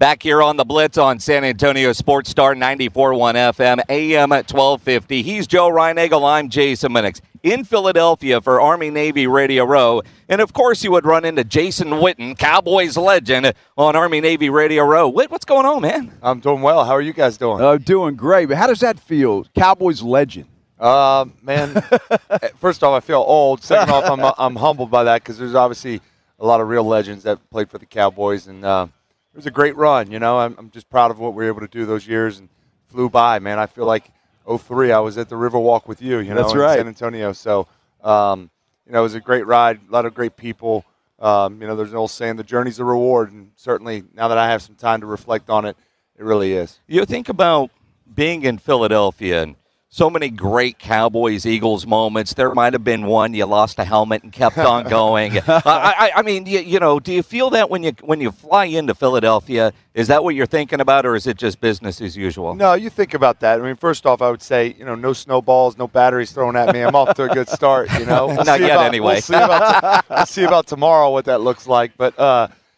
Back here on the Blitz on San Antonio Sports Star 94.1 FM, AM at 1250. He's Joe Reinagel. I'm Jason Minix. In Philadelphia for Army-Navy Radio Row. And, of course, you would run into Jason Witten, Cowboys legend, on Army-Navy Radio Row. Whit, what's going on, man? I'm doing well. How are you guys doing? Doing great. But how does that feel? Cowboys legend. Man, first off, I feel old. Second off, I'm humbled by that because there's obviously a lot of real legends that played for the Cowboys. And it was a great run, you know. I'm just proud of what we were able to do those years and flew by, man. I feel like 2003, I was at the Riverwalk with you, you know, That's right. in San Antonio. So, you know, it was a great ride, a lot of great people. You know, there's an old saying, the journey's a reward. And certainly now that I have some time to reflect on it, it really is. You think about being in Philadelphia and so many great Cowboys, Eagles moments. There might have been one you lost a helmet and kept on going. I mean, you know, do you feel that when you fly into Philadelphia? Is that what you're thinking about, or is it just business as usual? No, you think about that. I mean, first off, I would say, you know, no snowballs, no batteries thrown at me. I'm off to a good start, you know. Not yet, anyway. We'll see about tomorrow what that looks like. But,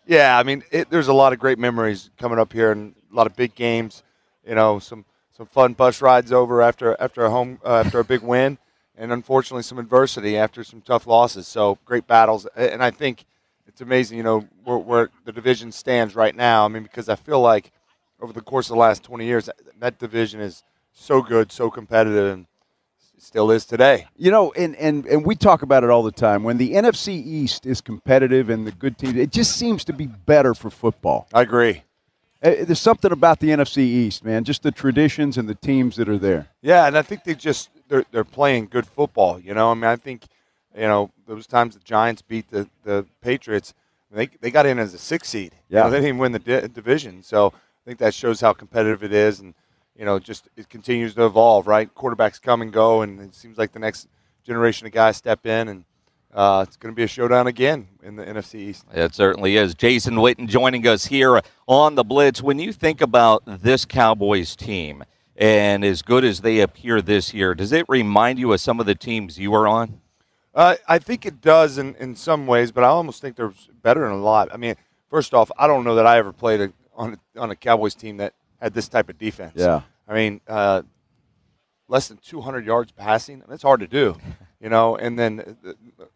yeah, I mean, there's a lot of great memories coming up here and a lot of big games, you know, some fun bus rides over after a big win, and unfortunately some adversity after some tough losses. So great battles, and I think it's amazing, you know, where the division stands right now. I mean, because I feel like over the course of the last 20 years, that division is so good, so competitive, and it still is today. You know, and we talk about it all the time. When the NFC East is competitive and the good teams, it just seems to be better for football. I agree. There's something about the NFC East, man, just the traditions and the teams that are there. Yeah, and I think they're playing good football, you know. I mean, I think, you know, those times the Giants beat the Patriots, they got in as a 6 seed. Yeah. You know, they didn't even win the division. So I think that shows how competitive it is, and, you know, just it continues to evolve, right? Quarterbacks come and go, and it seems like the next generation of guys step in, and it's going to be a showdown again in the NFC East. It certainly is. Jason Witten joining us here on the Blitz. When you think about this Cowboys team and as good as they appear this year, does it remind you of some of the teams you were on? I think it does in some ways, but I almost think they're better in a lot. I mean, first off, I don't know that I ever played on a Cowboys team that had this type of defense. Yeah. I mean, less than 200 yards passing, that's hard to do. You know, and then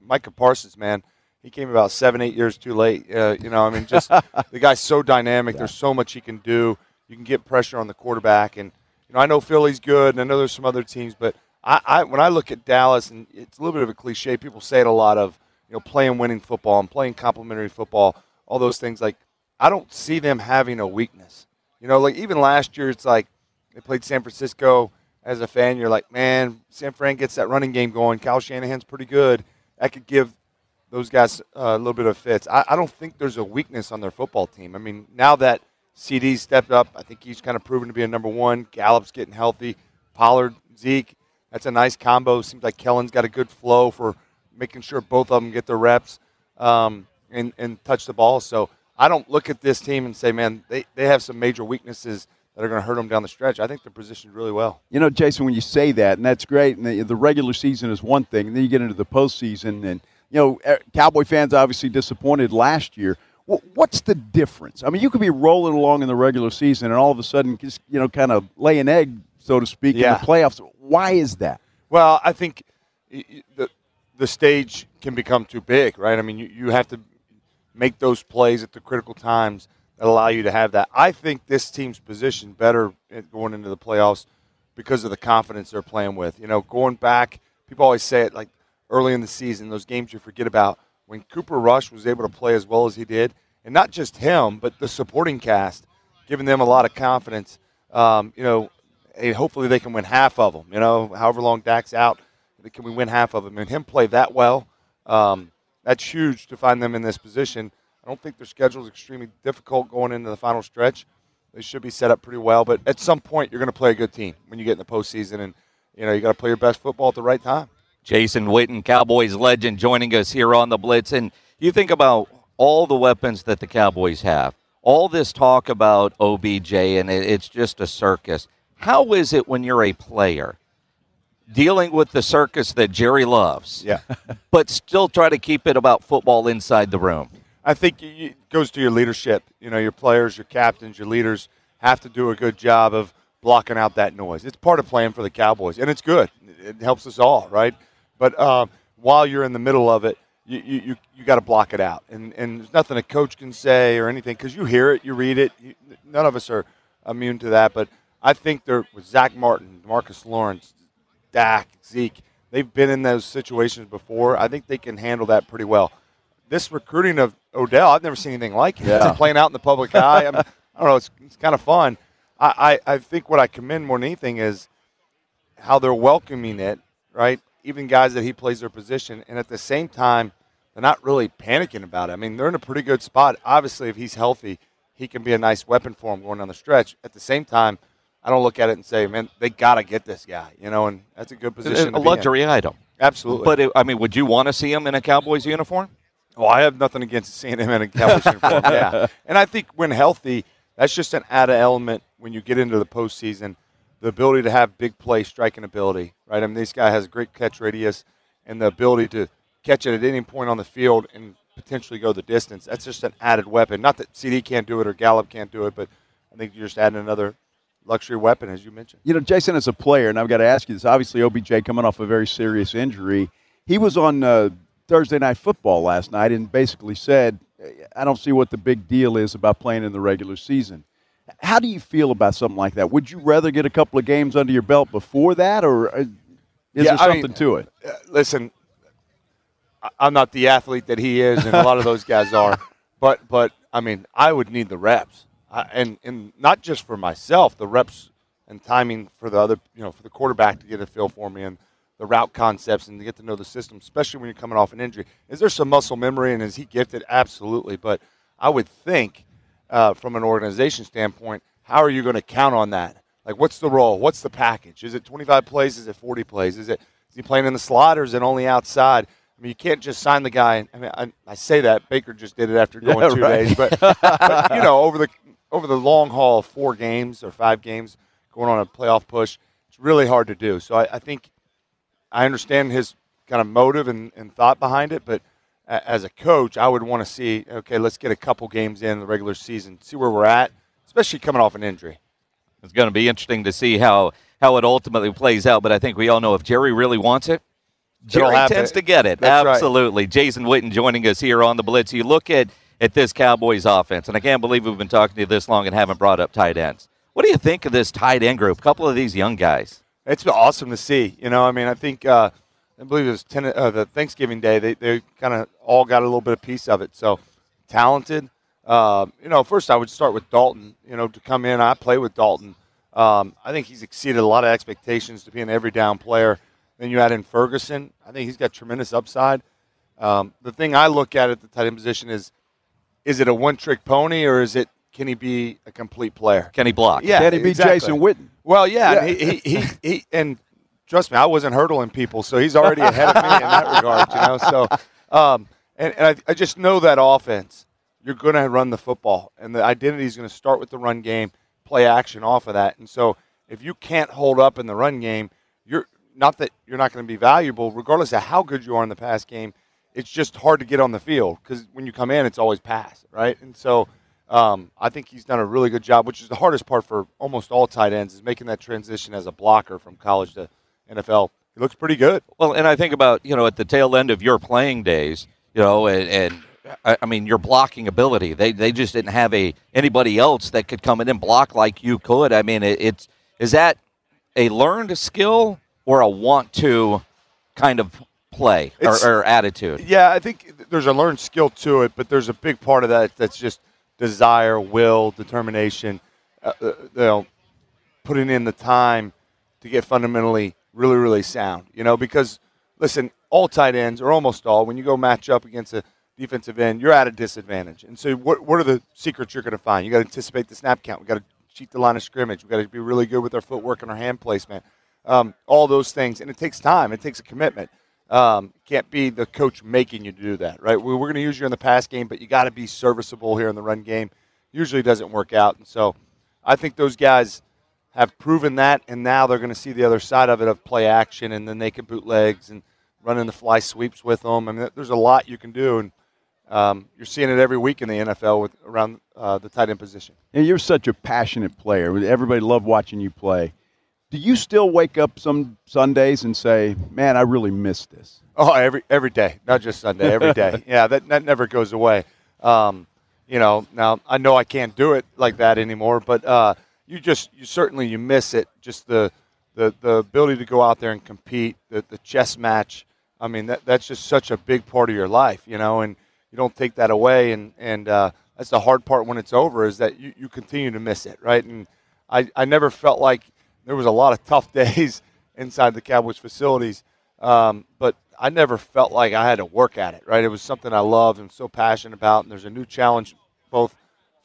Micah Parsons, man, he came about 7-8 years too late. You know, I mean, just the guy's so dynamic. Yeah. There's so much he can do. You can get pressure on the quarterback. And, you know, I know Philly's good, and I know there's some other teams. But when I look at Dallas, and it's a little bit of a cliche, people say it a lot of, you know, playing winning football and playing complementary football, all those things. Like, I don't see them having a weakness. You know, like even last year, it's like they played San Francisco. As a fan, you're like, man, San Fran gets that running game going. Kyle Shanahan's pretty good. That could give those guys a little bit of fits. I don't think there's a weakness on their football team. I mean, now that CD's stepped up, I think he's kind of proven to be a number one. Gallup's getting healthy. Pollard, Zeke, that's a nice combo. Seems like Kellen's got a good flow for making sure both of them get their reps and touch the ball. So I don't look at this team and say, man, they have some major weaknesses that are going to hurt them down the stretch. I think they're positioned really well. You know, Jason, when you say that, and that's great, and the regular season is one thing, and then you get into the postseason, and, you know, Cowboy fans obviously disappointed last year. What's the difference? I mean, you could be rolling along in the regular season and all of a sudden just, you know, kind of lay an egg, so to speak, in the playoffs. Why is that? Well, I think the stage can become too big, right? I mean, you have to make those plays at the critical times that allow you to have that. I think this team's positioned better going into the playoffs because of the confidence they're playing with. You know, going back, people always say it like early in the season, those games you forget about, when Cooper Rush was able to play as well as he did, and not just him, but the supporting cast, giving them a lot of confidence. You know, hey, hopefully they can win half of them. You know, however long Dak's out, can we win half of them? And him play that well, that's huge to find them in this position. I don't think their schedule is extremely difficult going into the final stretch. They should be set up pretty well. But at some point, you're going to play a good team when you get in the postseason. And, you know, you got to play your best football at the right time. Jason Witten, Cowboys legend, joining us here on the Blitz. And you think about all the weapons that the Cowboys have, all this talk about OBJ, and it's just a circus. How is it when you're a player dealing with the circus that Jerry loves, yeah, but still try to keep it about football inside the room? I think it goes to your leadership. You know, your players, your captains, your leaders have to do a good job of blocking out that noise. It's part of playing for the Cowboys, and it's good. It helps us all, right? But while you're in the middle of it, you got to block it out. And there's nothing a coach can say or anything because you hear it, you read it. None of us are immune to that. But I think they're with Zach Martin, Marcus Lawrence, Dak, Zeke. They've been in those situations before. I think they can handle that pretty well. This recruiting of Odell, I've never seen anything like it. Yeah. It's playing out in the public eye. I don't know. It's kind of fun. I think what I commend more than anything is how they're welcoming it, right? Even guys that he plays their position, and at the same time, they're not really panicking about it. I mean, they're in a pretty good spot. Obviously, if he's healthy, he can be a nice weapon for him going down the stretch. At the same time, I don't look at it and say, man, they got to get this guy, you know, and that's a good position. A luxury item. Absolutely. But, I mean, would you want to see him in a Cowboys uniform? Well, I have nothing against seeing him in a Cowboys uniform, yeah. And I think when healthy, that's just an added element when you get into the postseason, the ability to have big play striking ability, right? I mean, this guy has a great catch radius and the ability to catch it at any point on the field and potentially go the distance. That's just an added weapon. Not that CD can't do it or Gallup can't do it, but I think you're just adding another luxury weapon, as you mentioned. You know, Jason, as a player, and I've got to ask you this, obviously OBJ coming off a very serious injury. He was on Thursday Night Football last night and basically said, I don't see what the big deal is about playing in the regular season. How do you feel about something like that? Would you rather get a couple of games under your belt before that, or is there something to it? Listen, I'm not the athlete that he is, and a lot of those guys are. But I mean, I would need the reps, and not just for myself, the reps and timing for the other, you know, for the quarterback to get a feel for me and the route concepts and to get to know the system, especially when you're coming off an injury. Is there some muscle memory, and is he gifted? Absolutely. But I would think from an organization standpoint, how are you going to count on that? Like, what's the role? What's the package? Is it 25 plays? Is it 40 plays? Is he playing in the slot, or is it only outside? I mean, you can't just sign the guy. I mean, I say that. Baker just did it after going 2 days. But, you know, over the long haul of 4 games or 5 games, going on a playoff push, it's really hard to do. So I think I understand his kind of motive and thought behind it, but as a coach, I would want to see, okay, let's get a couple games in the regular season, see where we're at, especially coming off an injury. It's going to be interesting to see how it ultimately plays out, but I think we all know if Jerry really wants it, Jerry tends to get it. That's absolutely. Right. Jason Witten joining us here on the Blitz. You look at this Cowboys offense, and I can't believe we've been talking to you this long and haven't brought up tight ends. What do you think of this tight end group? A couple of these young guys. It's been awesome to see. You know, I mean, I think I believe it was the Thanksgiving Day. They kind of all got a little bit of piece of it. So talented. You know, first I would start with Dalton. You know, to come in, I play with Dalton. I think he's exceeded a lot of expectations to be an every down player. Then you add in Ferguson. I think he's got tremendous upside. The thing I look at the tight end position is it a one-trick pony, or can he be a complete player? Can he block? Yeah, can he be exactly. Jason Witten? Well, yeah. He and trust me, I wasn't hurdling people, so he's already ahead of me in that regard. You know, so and I just know that offense. You're going to run the football, and the identity is going to start with the run game, play action off of that. And so if you can't hold up in the run game, you're not going to be valuable, regardless of how good you are in the pass game. It's just hard to get on the field because when you come in, it's always pass, right? And so I think he's done a really good job, which is the hardest part for almost all tight ends, is making that transition as a blocker from college to NFL. He looks pretty good. Well, and I think about, you know, at the tail end of your playing days, you know, and I mean, your blocking ability. They just didn't have anybody else that could come in and block like you could. I mean, is that a learned skill or a want to kind of play or attitude? Yeah, I think there's a learned skill to it, but there's a big part of that that's just desire, will, determination, you know, putting in the time to get fundamentally really, really sound. You know, because, listen, all tight ends, or almost all, when you go match up against a defensive end, you're at a disadvantage. And so what are the secrets you're going to find? You got to anticipate the snap count. We got to cheat the line of scrimmage. We got to be really good with our footwork and our hand placement. All those things. And it takes time. It takes a commitment. Can't be the coach making you do that, right? We're going to use you in the pass game, but you got to be serviceable here in the run game. Usually doesn't work out. And so I think those guys have proven that, and now they're going to see the other side of it, of play action, and then they can bootlegs and run in the fly sweeps with them. I mean, there's a lot you can do. And you're seeing it every week in the NFL around the tight end position. And you're such a passionate player. Everybody loved watching you play. Do you still wake up some Sundays and say, man, I really miss this? Oh, every day, not just Sunday, every day. Yeah, that never goes away. Now I know I can't do it like that anymore, but you certainly miss it. Just the ability to go out there and compete, the chess match. I mean, that's just such a big part of your life, and you don't take that away. And that's the hard part when it's over, is that you continue to miss it, right? And I never felt like there was a lot of tough days inside the Cowboys facilities, but I never felt like I had to work at it, right? It was something I loved and so passionate about, and there's a new challenge both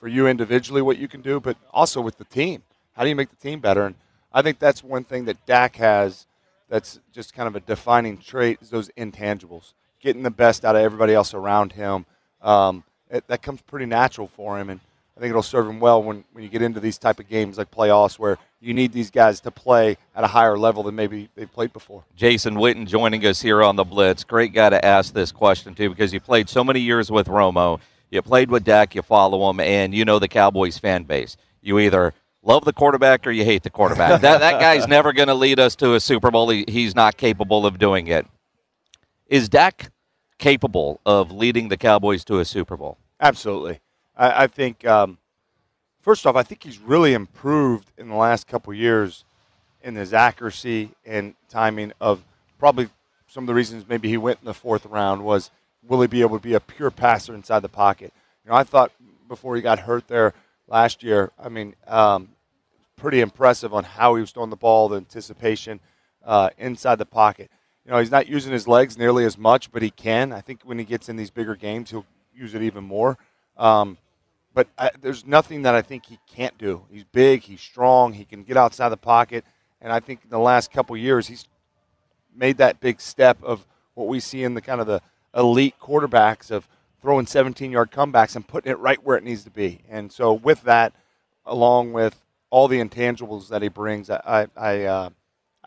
for you individually, what you can do, but also with the team. How do you make the team better? And I think that's one thing that Dak has that's just kind of a defining trait, is those intangibles, getting the best out of everybody else around him. That comes pretty natural for him, and I think it'll serve him well when you get into these type of games like playoffs, where you need these guys to play at a higher level than maybe they've played before. Jason Witten joining us here on the Blitz. Great guy to ask this question to, because you played so many years with Romo. You played with Dak, you follow him, and you know the Cowboys fan base. You either love the quarterback or you hate the quarterback. that guy's never going to lead us to a Super Bowl. He's not capable of doing it. Is Dak capable of leading the Cowboys to a Super Bowl? Absolutely. I think, first off, I think he's really improved in the last couple of years in his accuracy and timing of probably some of the reasons maybe he went in the fourth round was, will he be able to be a pure passer inside the pocket? I thought before he got hurt there last year, pretty impressive on how he was throwing the ball, the anticipation inside the pocket. He's not using his legs nearly as much, but he can. I think when he gets in these bigger games, he'll use it even more. But there's nothing that I think he can't do. He's big, he's strong, he can get outside the pocket, and I think in the last couple of years he's made that big step of what we see in the kind of the elite quarterbacks of throwing 17-yard comebacks and putting it right where it needs to be. And so with that, along with all the intangibles that he brings, I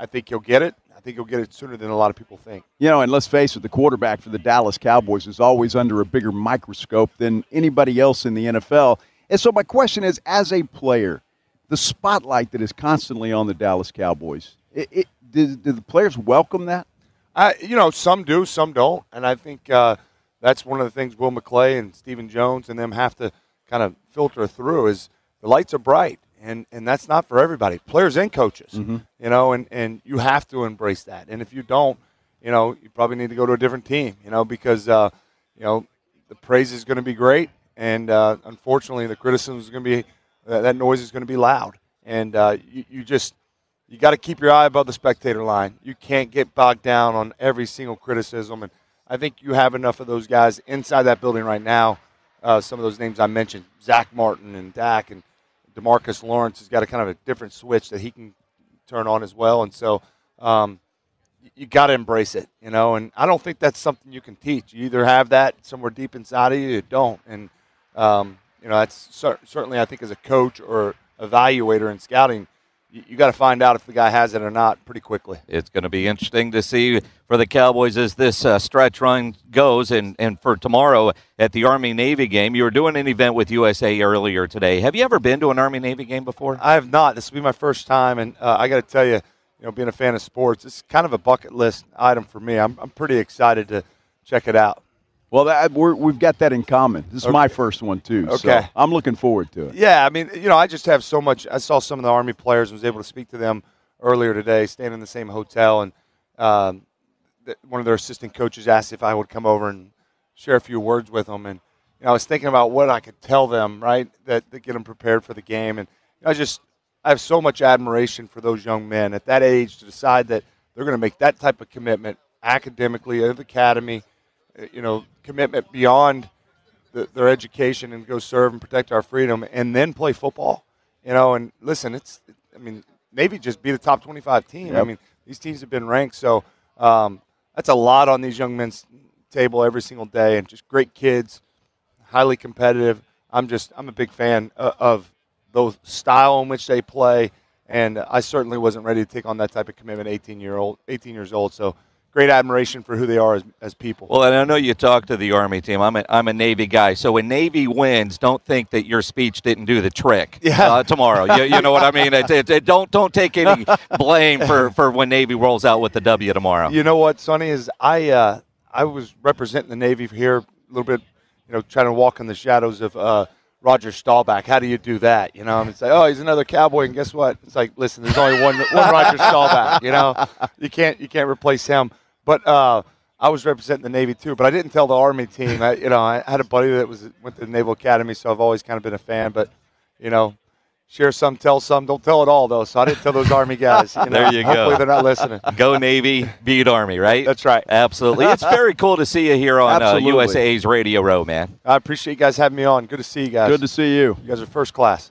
think he'll get it. I think he'll get it sooner than a lot of people think. And let's face it, the quarterback for the Dallas Cowboys is always under a bigger microscope than anybody else in the NFL. And so my question is, as a player, the spotlight that is constantly on the Dallas Cowboys, do the players welcome that? Some do, some don't. And I think that's one of the things Will McClay and Stephen Jones and them have to kind of filter through is the lights are bright. And that's not for everybody, players and coaches, and you have to embrace that. And if you don't, you probably need to go to a different team, because, the praise is going to be great. And unfortunately, the criticism is going to be, that noise is going to be loud. And you got to keep your eye above the spectator line. You can't get bogged down on every single criticism. And I think you have enough of those guys inside that building right now. Some of those names I mentioned, Zach Martin and Dak and DeMarcus Lawrence has got a kind of a different switch that he can turn on as well. And so you got to embrace it, and I don't think that's something you can teach. You either have that somewhere deep inside of you or you don't. And, that's certainly, I think, as a coach or evaluator in scouting, you got to find out if the guy has it or not pretty quickly. It's going to be interesting to see for the Cowboys as this stretch run goes. And for tomorrow at the Army-Navy game, you were doing an event with USAA earlier today. Have you ever been to an Army-Navy game before? I have not. This will be my first time. And I got to tell you, being a fan of sports, it's kind of a bucket list item for me. I'm pretty excited to check it out. Well, we've got that in common. This is my first one, too. Okay. So I'm looking forward to it. Yeah, I mean, I just have so much. I saw some of the Army players and was able to speak to them earlier today, staying in the same hotel. And one of their assistant coaches asked if I would come over and share a few words with them. And I was thinking about what I could tell them, right, that get them prepared for the game. And I have so much admiration for those young men at that age to decide that they're going to make that type of commitment academically at the academy, commitment beyond their education and go serve and protect our freedom and then play football, and listen, Navy just beat a top 25 team. Yep. I mean, these teams have been ranked. So that's a lot on these young men's table every single day, and just great kids, highly competitive. I'm a big fan of the style in which they play, and I certainly wasn't ready to take on that type of commitment 18 years old. So great admiration for who they are as people. Well, and I know you talked to the Army team. I'm a Navy guy, so when Navy wins, don't think that your speech didn't do the trick tomorrow. You know what I mean? Don't take any blame for when Navy rolls out with the W tomorrow. You know what, Sonny, is I was representing the Navy here a little bit, trying to walk in the shadows of Roger Staubach. How do you do that? It's like, oh, he's another Cowboy, and guess what? It's like, listen, there's only one Roger Staubach. You can't replace him. But I was representing the Navy too, but I didn't tell the Army team. I had a buddy that went to the Naval Academy, so I've always kind of been a fan. But share some, tell some. Don't tell it all though. So I didn't tell those Army guys. There you go. Hopefully they're not listening. Go Navy, beat Army, right? That's right. Absolutely. It's very cool to see you here on USAA's Radio Row, man. I appreciate you guys having me on. Good to see you guys. Good to see you. You guys are first class.